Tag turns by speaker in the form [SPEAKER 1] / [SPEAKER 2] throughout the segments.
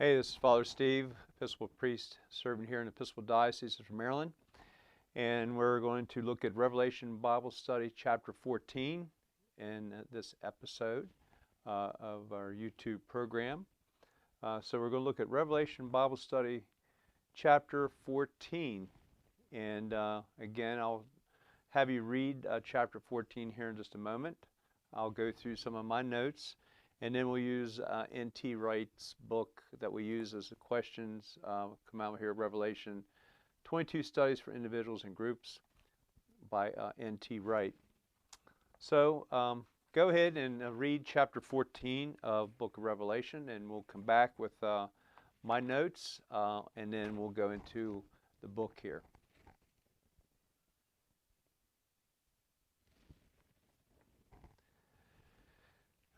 [SPEAKER 1] Hey, this is Father Steve, Episcopal Priest, serving here in the Episcopal Diocese of Maryland. And we're going to look at Revelation Bible Study, Chapter 14, in this episode of our YouTube program. So we're going to look at Revelation Bible Study, Chapter 14. And again, I'll have you read Chapter 14 here in just a moment. I'll go through some of my notes. And then we'll use N.T. Wright's book that we use as the questions come out here, Revelation, 22 Studies for Individuals and Groups by N.T. Wright. So go ahead and read chapter 14 of Book of Revelation, and we'll come back with my notes, and then we'll go into the book here.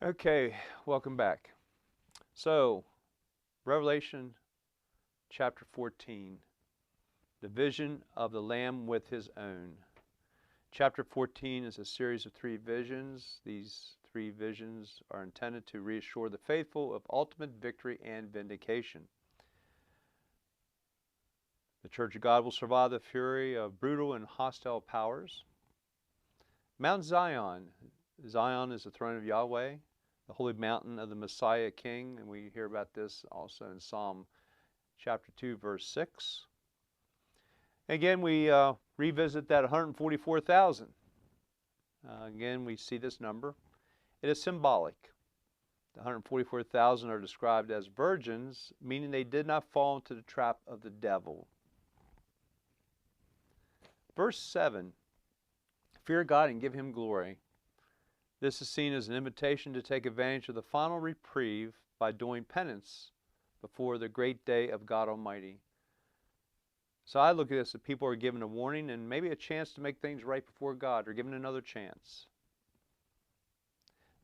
[SPEAKER 1] Okay, welcome back. So, Revelation chapter 14, the vision of the Lamb with his own. Chapter 14 is a series of 3 visions. These 3 visions are intended to reassure the faithful of ultimate victory and vindication. The Church of God will survive the fury of brutal and hostile powers. Mount Zion. Zion is the throne of Yahweh, the holy mountain of the Messiah King, and we hear about this also in Psalm chapter 2, verse 6. Again, we revisit that 144,000. Again, we see this number. It is symbolic. The 144,000 are described as virgins, meaning they did not fall into the trap of the devil. Verse 7, fear God and give him glory. This is seen as an invitation to take advantage of the final reprieve by doing penance before the great day of God Almighty. So I look at this, that people are given a warning and maybe a chance to make things right before God, or given another chance.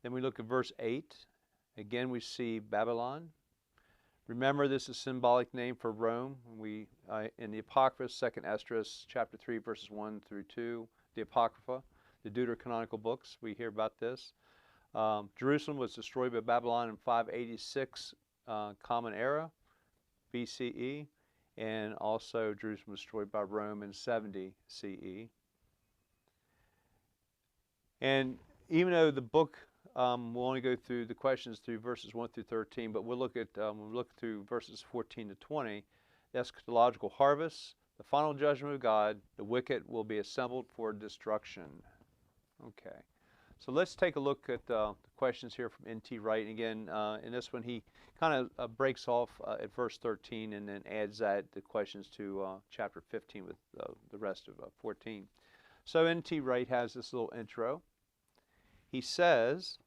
[SPEAKER 1] Then we look at verse 8. Again, we see Babylon. Remember, this is a symbolic name for Rome. We in the Apocrypha, 2nd Esdras, chapter 3, verses 1 through 2, the Apocrypha, the Deuterocanonical books, we hear about this. Jerusalem was destroyed by Babylon in 586 Common Era, BCE, and also Jerusalem was destroyed by Rome in 70 CE. And even though the book will only go through the questions through verses 1 through 13, but we'll look through verses 14 to 20, the eschatological harvest, the final judgment of God, the wicked will be assembled for destruction. Okay, so let's take a look at the questions here from N.T. Wright. And again, in this one, he kind of breaks off at verse 13 and then adds the questions to chapter 15 with the rest of 14. So N.T. Wright has this little intro. He says,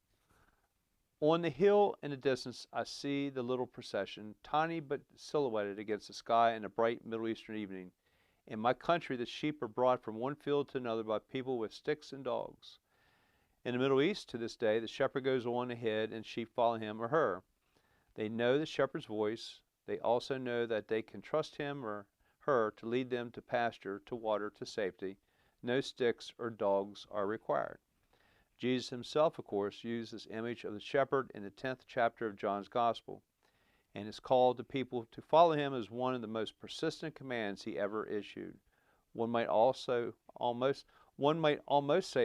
[SPEAKER 1] on the hill in the distance, I see the little procession, tiny but silhouetted against the sky in a bright Middle Eastern evening. In my country, the sheep are brought from one field to another by people with sticks and dogs. In the Middle East, to this day, the shepherd goes on ahead and sheep follow him or her. They know the shepherd's voice. They also know that they can trust him or her to lead them to pasture, to water, to safety. No sticks or dogs are required. Jesus himself, of course, used this image of the shepherd in the 10th chapter of John's Gospel, and is called to people to follow him as one of the most persistent commands he ever issued. One might almost say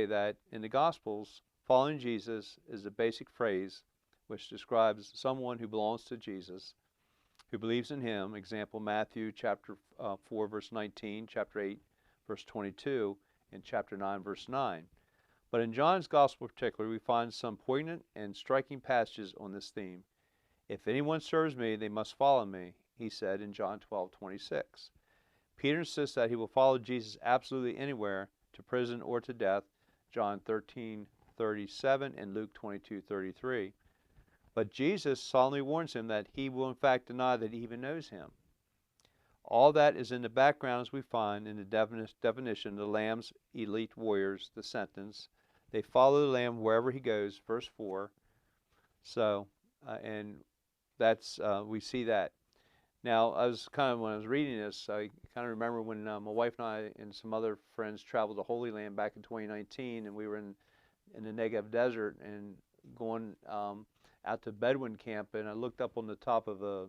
[SPEAKER 1] that in the Gospels, following Jesus is the basic phrase which describes someone who belongs to Jesus, who believes in him. Example, Matthew chapter 4, verse 19, chapter 8, verse 22, and chapter 9, verse 9. But in John's Gospel particularly, we find some poignant and striking passages on this theme. If anyone serves me, they must follow me, he said in John 12:26. Peter insists that he will follow Jesus absolutely anywhere, to prison or to death, John 13:37 and Luke 22:33. But Jesus solemnly warns him that he will in fact deny that he even knows him. All that is in the background as we find in the definition of the Lamb's elite warriors, the sentence, they follow the Lamb wherever he goes, verse 4. So, and that's we see that. Now, when I was reading this, I kind of remember when my wife and I and some other friends traveled to Holy Land back in 2019, and we were in the Negev Desert and going out to Bedouin camp, and I looked up on the top of a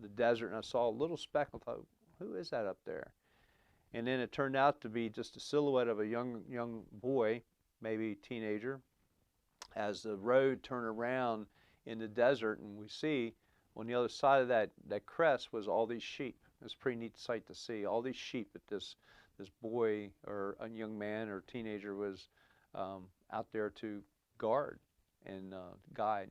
[SPEAKER 1] the desert, and I saw a little speck. I thought, who is that up there? And then it turned out to be just a silhouette of a young boy, maybe teenager, as the road turned around in the desert, and we see on the other side of that crest was all these sheep. It was a pretty neat sight to see, all these sheep that this boy or a young man or teenager was out there to guard and guide.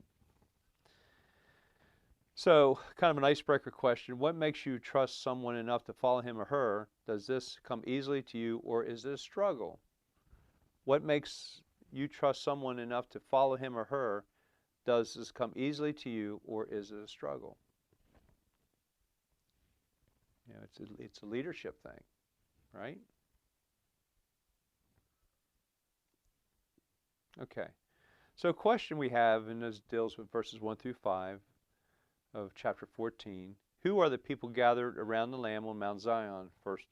[SPEAKER 1] So, kind of an icebreaker question. What makes you trust someone enough to follow him or her? Does this come easily to you, or is it a struggle? What makes you trust someone enough to follow him or her? Does this come easily to you, or is it a struggle? You know, it's a leadership thing, right? Okay. So a question we have, and this deals with verses 1 through 5 of chapter 14. Who are the people gathered around the Lamb on Mount Zion?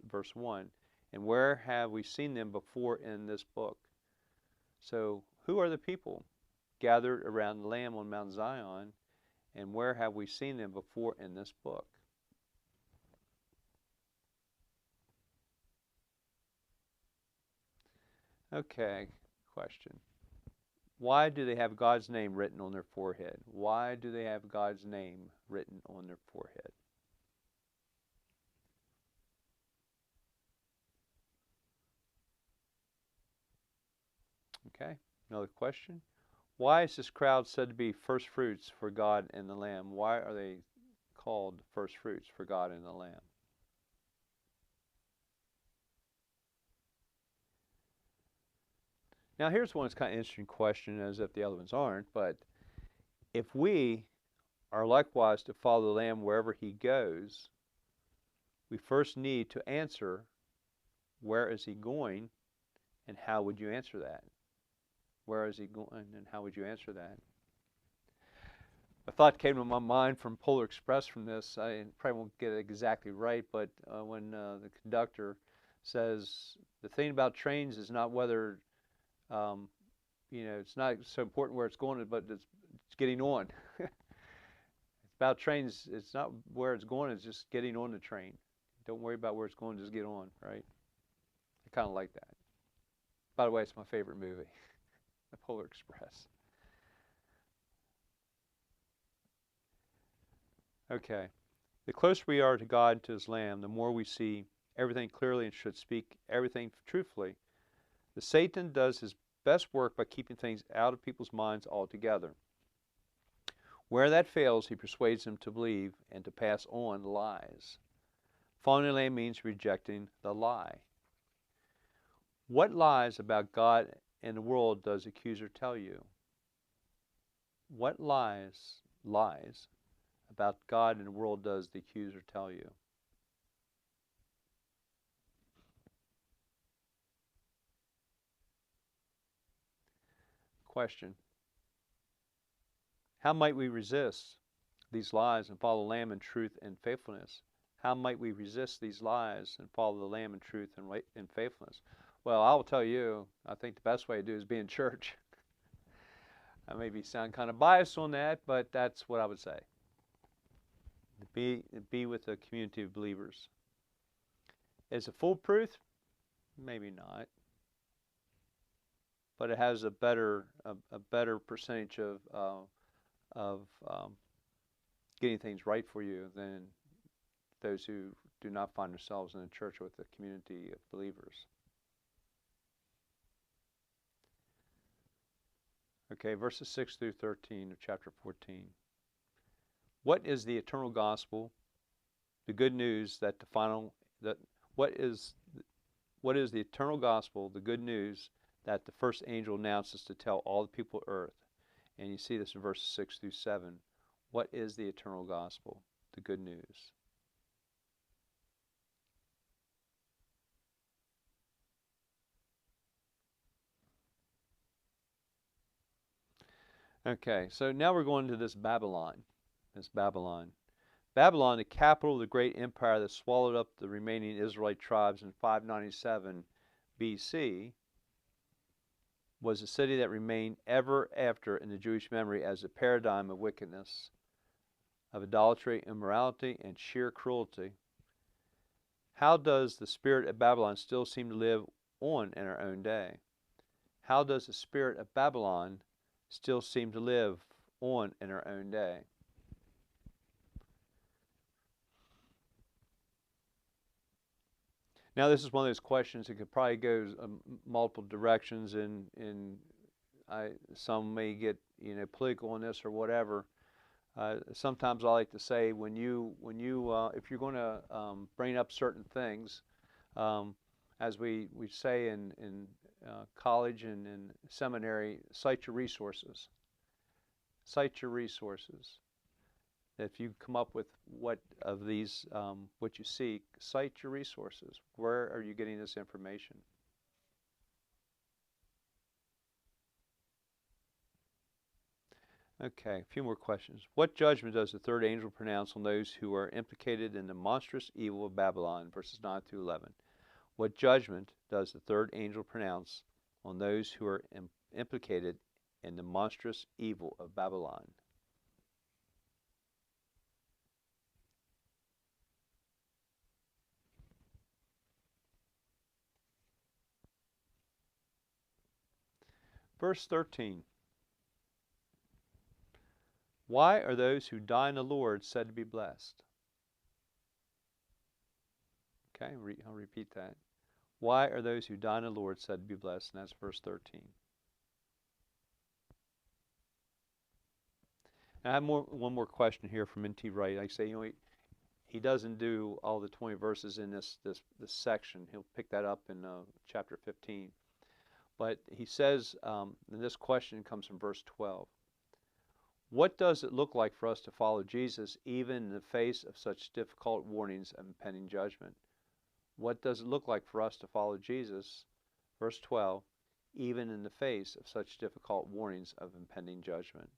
[SPEAKER 1] Verse 1. And where have we seen them before in this book? So who are the people gathered around the Lamb on Mount Zion, and where have we seen them before in this book? Okay, question. Why do they have God's name written on their forehead? Why do they have God's name written on their forehead? Okay, another question. Why is this crowd said to be first fruits for God and the Lamb? Why are they called first fruits for God and the Lamb? Now here's one that's kind of interesting question, as if the other ones aren't, but if we are likewise to follow the Lamb wherever he goes, we first need to answer, where is he going, and how would you answer that? Where is he going, and how would you answer that? A thought came to my mind from Polar Express from this. I probably won't get it exactly right, but when the conductor says, the thing about trains is not whether you know, it's not so important where it's going, but it's getting on. It's about trains, it's not where it's going, it's just getting on the train. Don't worry about where it's going, just get on, right? I kind of like that. By the way, it's my favorite movie, The Polar Express. Okay. The closer we are to God and to his Lamb, the more we see everything clearly and should speak everything truthfully. The Satan does his best work by keeping things out of people's minds altogether. Where that fails, he persuades them to believe and to pass on lies. Following the Lamb means rejecting the lie. What lies about God and the world does the accuser tell you? What lies about God and the world does the accuser tell you? Question. How might we resist these lies and follow the Lamb in truth and faithfulness? How might we resist these lies and follow the Lamb in truth and faithfulness? Well, I will tell you, I think the best way to do is be in church. I maybe sound kind of biased on that, but that's what I would say. Be with a community of believers. Is it foolproof? Maybe not. But it has a better percentage of getting things right for you than those who do not find themselves in a church with a community of believers. Okay, verses 6 through 13 of chapter 14. What is the eternal gospel? The good news that what is the eternal gospel? The good news that the first angel announces to tell all the people of earth. And you see this in verses 6 through 7. What is the eternal gospel? The good news. Okay, so now we're going to this Babylon. Babylon, the capital of the great empire that swallowed up the remaining Israelite tribes in 597 BC, was a city that remained ever after in the Jewish memory as a paradigm of wickedness. of idolatry, immorality, and sheer cruelty. How does the spirit of Babylon still seem to live on in our own day? How does the spirit of Babylon still seem to live on in our own day? Now, this is one of those questions that could probably go multiple directions, and some may get political on this or whatever. Sometimes I like to say if you're going to bring up certain things, as we say in college and in seminary, cite your resources. Cite your resources. If you come up with what you seek, cite your resources. Where are you getting this information? Okay, a few more questions. What judgment does the third angel pronounce on those who are implicated in the monstrous evil of Babylon? Verses 9 through 11. What judgment does the third angel pronounce on those who are implicated in the monstrous evil of Babylon? Verse 13. Why are those who die in the Lord said to be blessed? Okay, I'll repeat that. Why are those who die in the Lord said to be blessed? And that's verse 13. And I have one more question here from N.T. Wright. I say, he doesn't do all the 20 verses in this section. He'll pick that up in chapter 15. But he says, and this question comes from verse 12. What does it look like for us to follow Jesus even in the face of such difficult warnings of impending judgment? What does it look like for us to follow Jesus, verse 12, even in the face of such difficult warnings of impending judgment?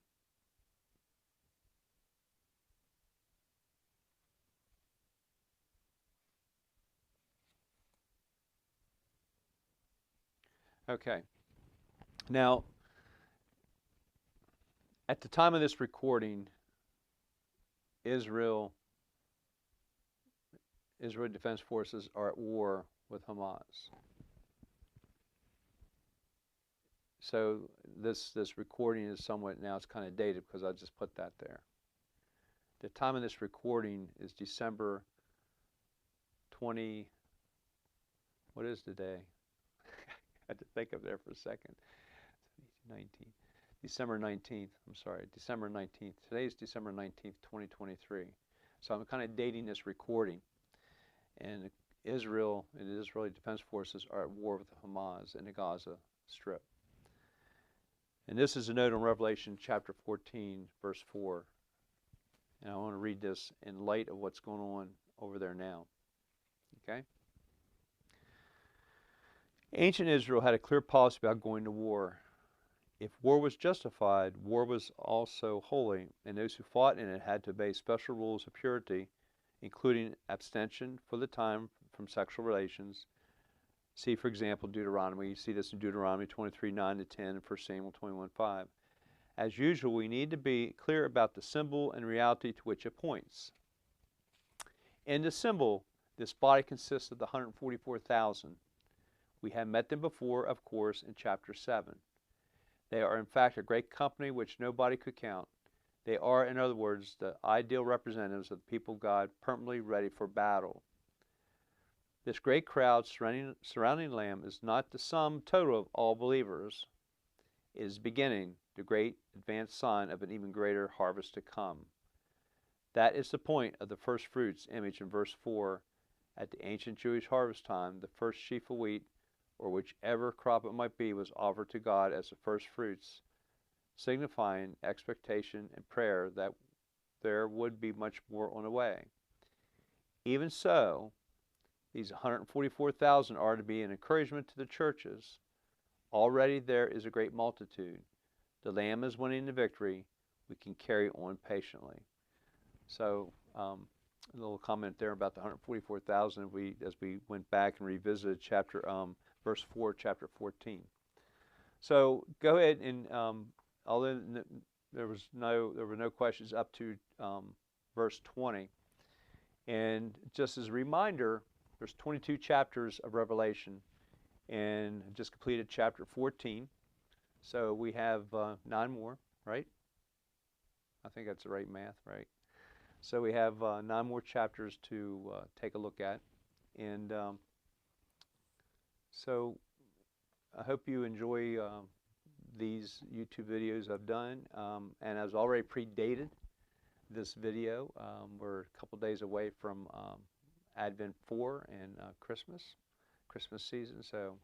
[SPEAKER 1] Okay. Now, at the time of this recording, Israel Defense Forces are at war with Hamas. So this recording is somewhat, now it's kind of dated because I just put that there. The time of this recording is December 20, what is the day? I had to think of there for a second. 19. December 19th, I'm sorry, December 19th. Today is December 19th, 2023. So I'm kind of dating this recording. And Israel and the Israeli Defense Forces are at war with the Hamas in the Gaza Strip. And this is a note on Revelation chapter 14, verse 4. And I want to read this in light of what's going on over there now. Okay? Ancient Israel had a clear policy about going to war. If war was justified, war was also holy, and those who fought in it had to obey special rules of purity, including abstention for the time from sexual relations. See, for example, Deuteronomy. You see this in Deuteronomy 23:9 to 10 and 1 Samuel 21:5. As usual, we need to be clear about the symbol and reality to which it points. In the symbol, this body consists of the 144,000. We have met them before, of course, in chapter 7. They are, in fact, a great company which nobody could count. They are, in other words, the ideal representatives of the people of God, permanently ready for battle. This great crowd surrounding the Lamb is not the sum total of all believers. It is beginning, the great advanced sign of an even greater harvest to come. That is the point of the first fruits image in verse 4. At the ancient Jewish harvest time, the first sheaf of wheat, or whichever crop it might be, was offered to God as the first fruits, signifying expectation and prayer that there would be much more on the way. Even so, these 144,000 are to be an encouragement to the churches. Already there is a great multitude. The Lamb is winning the victory. We can carry on patiently. So, a little comment there about the 144,000 as we went back and revisited verse 4, chapter 14. So go ahead and although there were no questions up to verse 20. And just as a reminder, there's 22 chapters of Revelation, and just completed chapter 14. So we have 9 more, right? I think that's the right math, right? So we have 9 more chapters to take a look at. And so I hope you enjoy these YouTube videos I've done. And I've already predated this video. We're a couple days away from Advent 4 and Christmas season. So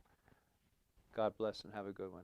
[SPEAKER 1] God bless and have a good one.